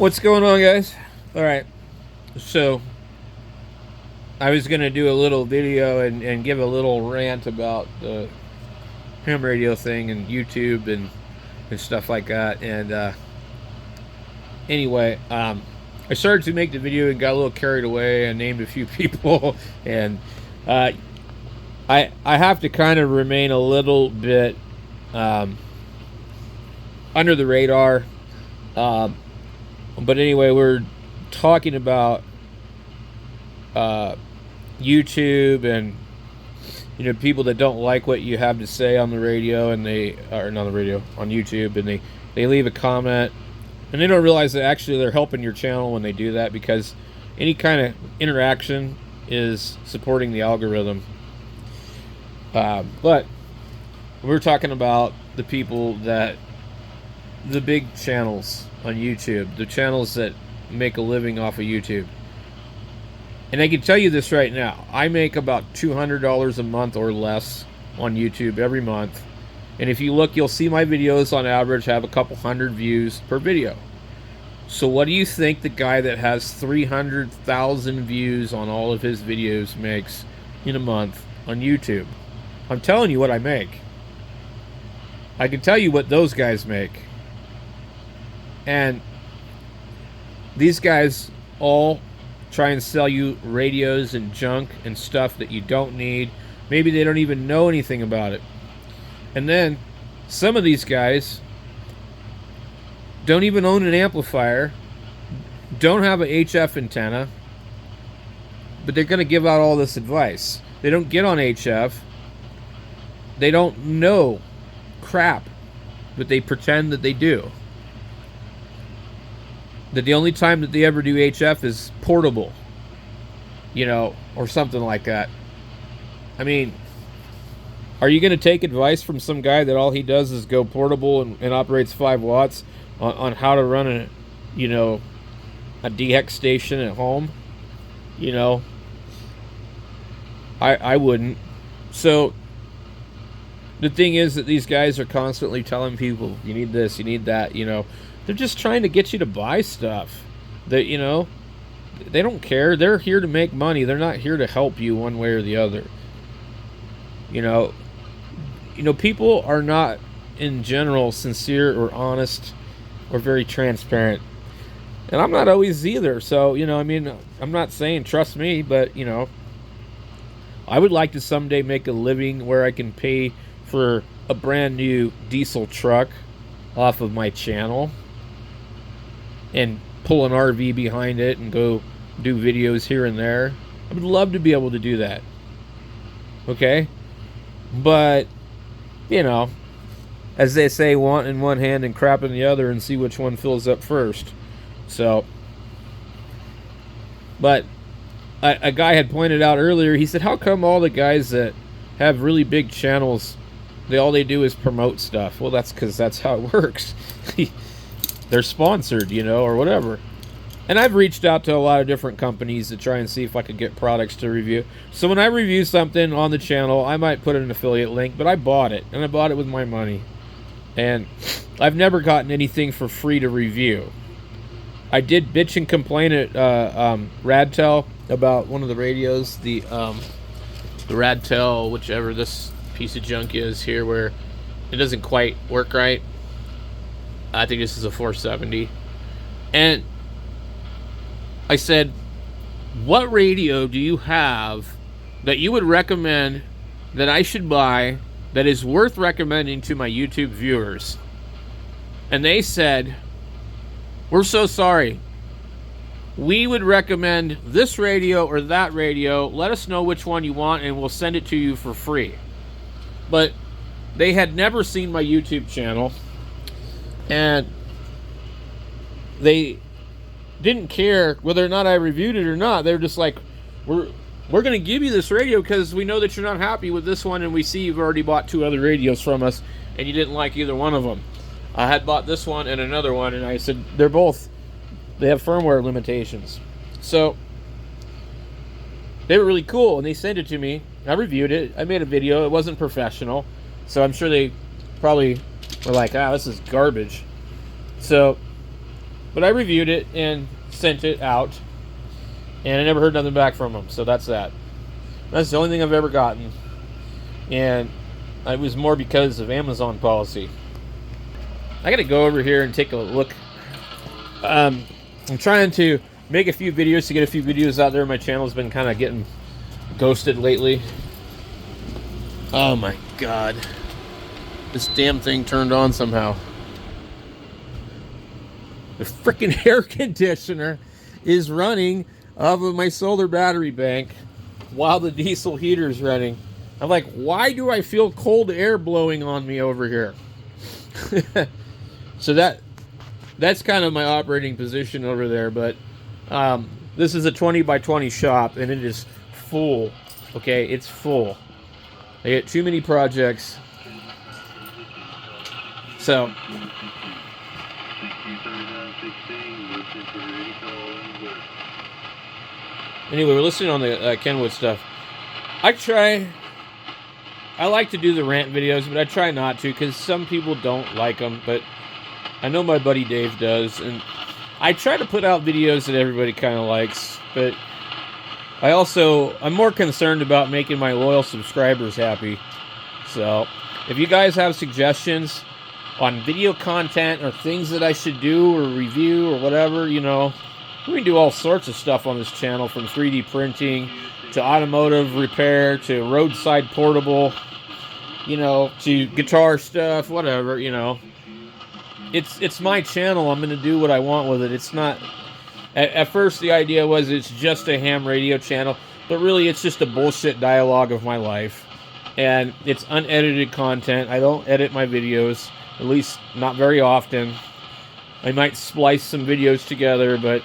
What's going on, guys? All right, so I was gonna do a little video and give a little rant about the ham radio thing and YouTube and stuff like that. And anyway, I started to make the video and got a little carried away and named a few people, and I have to kind of remain a little bit under the radar. But anyway, we're talking about YouTube and people that don't like what you have to say on the radio, and they are not on the radio, on YouTube, and they leave a comment, and they don't realize that actually they're helping your channel when they do that, because any kind of interaction is supporting the algorithm. But we're talking about the people that the big channels on YouTube, the channels that make a living off of YouTube. And I can tell you this right now, I make about $200 a month or less on YouTube every month. And if you look, you'll see my videos on average have a couple hundred views per video. So what do you think the guy that has 300,000 views on all of his videos makes in a month on YouTube? I'm telling you what I make. I can tell you what those guys make. And these guys all try and sell you radios and junk and stuff that you don't need. Maybe they don't even know anything about it. And then some of these guys don't even own an amplifier, don't have an HF antenna, but they're going to give out all this advice. They don't get on HF. They don't know crap, but they pretend that they do. That the only time that they ever do HF is portable, or something like that. I mean, are you going to take advice from some guy that all he does is go portable and operates 5 watts on how to run a DX station at home? I wouldn't. So the thing is that these guys are constantly telling people, you need this, you need that, They're just trying to get you to buy stuff. That they don't care. They're here to make money. They're not here to help you one way or the other. People are not in general sincere or honest or very transparent. And I'm not always either. So, I'm not saying trust me, but I would like to someday make a living where I can pay for a brand new diesel truck off of my channel and pull an RV behind it and go do videos here and there. I would love to be able to do that. Okay? But, as they say, want in one hand and crap in the other, and see which one fills up first. So, but a guy had pointed out earlier, he said, how come all the guys that have really big channels, all they do is promote stuff? Well, that's because that's how it works. They're sponsored, or whatever. And I've reached out to a lot of different companies to try and see if I could get products to review. So when I review something on the channel, I might put an affiliate link, but I bought it, and I bought it with my money. And I've never gotten anything for free to review. I did bitch and complain at Radtel about one of the radios, the Radtel, whichever this piece of junk is here, where it doesn't quite work right. I think this is a 470. And I said, what radio do you have that you would recommend that I should buy that is worth recommending to my YouTube viewers? And they said, we're so sorry. We would recommend this radio or that radio. Let us know which one you want and we'll send it to you for free. But they had never seen my YouTube channel. And they didn't care whether or not I reviewed it or not. They were just like, we're going to give you this radio because we know that you're not happy with this one, and we see you've already bought 2 other radios from us and you didn't like either one of them. I had bought this one and another one, and I said, they have firmware limitations. So they were really cool, and they sent it to me. I reviewed it. I made a video. It wasn't professional, so I'm sure they probably were like, this is garbage. So But I reviewed it and sent it out, and I never heard nothing back from them. So that's that. That's the only thing I've ever gotten, and it was more because of Amazon policy. I got to go over here and take a look. I'm trying to make a few videos to get a few videos out there. My channel's been kind of getting ghosted lately. Oh my god. This damn thing turned on somehow. The freaking air conditioner is running off of my solar battery bank while the diesel heater is running. I'm like, why do I feel cold air blowing on me over here? So that's kind of my operating position over there. But this is a 20 by 20 shop, and it is full. Okay, it's full. I get too many projects. So anyway, we're listening on the Kenwood stuff. I like to do the rant videos, but I try not to because some people don't like them. But I know my buddy Dave does, and I try to put out videos that everybody kind of likes. But I'm more concerned about making my loyal subscribers happy. So if you guys have suggestions on video content or things that I should do or review or whatever, we can do all sorts of stuff on this channel, from 3D printing to automotive repair to roadside portable, to guitar stuff, whatever, It's my channel. I'm going to do what I want with it. It's not... At first, the idea was it's just a ham radio channel, but really it's just a bullshit dialogue of my life. And it's unedited content. I don't edit my videos, at least not very often. I might splice some videos together, but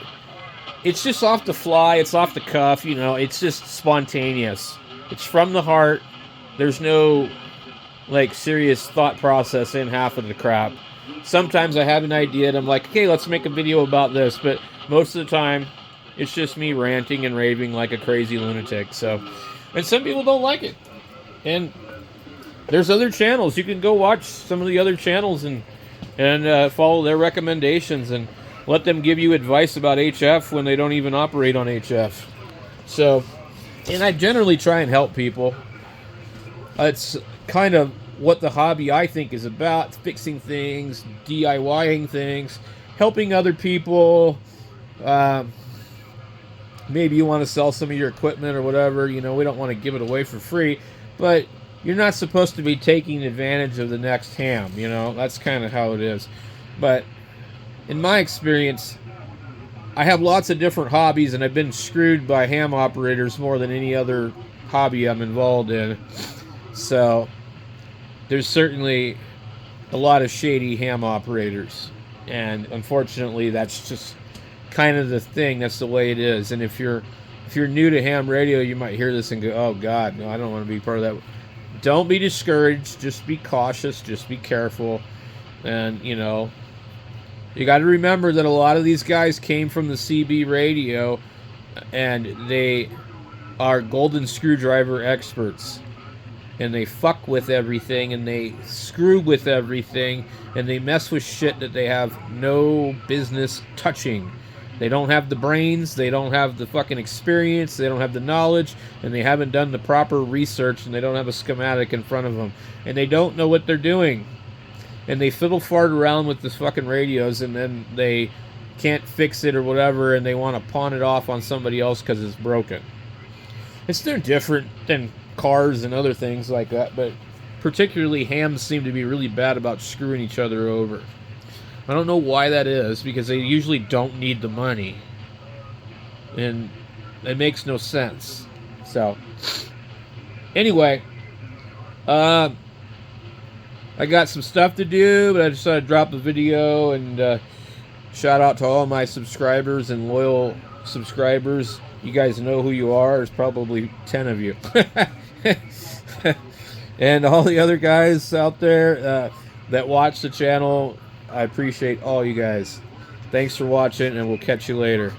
it's just off the fly. It's off the cuff, It's just spontaneous. It's from the heart. There's no, serious thought process in half of the crap. Sometimes I have an idea and I'm like, okay, let's make a video about this, but most of the time, it's just me ranting and raving like a crazy lunatic. And some people don't like it. And there's other channels. You can go watch some of the other channels and follow their recommendations and let them give you advice about HF when they don't even operate on HF. And I generally try and help people. It's kind of what the hobby I think is about: fixing things, DIYing things, helping other people. Maybe you want to sell some of your equipment or whatever. We don't want to give it away for free, but you're not supposed to be taking advantage of the next ham. That's kind of how it is. But in my experience, I have lots of different hobbies, and I've been screwed by ham operators more than any other hobby I'm involved in. So there's certainly a lot of shady ham operators, and unfortunately that's just kind of the thing. That's the way it is. And if you're new to ham radio, you might hear this and go, oh god, no, I don't want to be part of that. Don't be discouraged. Just be cautious. Just be careful. And you got to remember that a lot of these guys came from the CB radio, and they are golden screwdriver experts. And they fuck with everything, and they screw with everything, and they mess with shit that they have no business touching. They don't have the brains, they don't have the fucking experience, they don't have the knowledge, and they haven't done the proper research, and they don't have a schematic in front of them. And they don't know what they're doing. And they fiddle fart around with this fucking radios, and then they can't fix it or whatever, and they want to pawn it off on somebody else because it's broken. It's no different than cars and other things like that, but particularly hams seem to be really bad about screwing each other over. I don't know why that is, because they usually don't need the money, and it makes no sense. So anyway, I got some stuff to do, but I decided to drop a video and shout out to all my subscribers and loyal subscribers. You guys know who you are. There's probably 10 of you. And all the other guys out there that watch the channel, I appreciate all you guys. Thanks for watching, and we'll catch you later.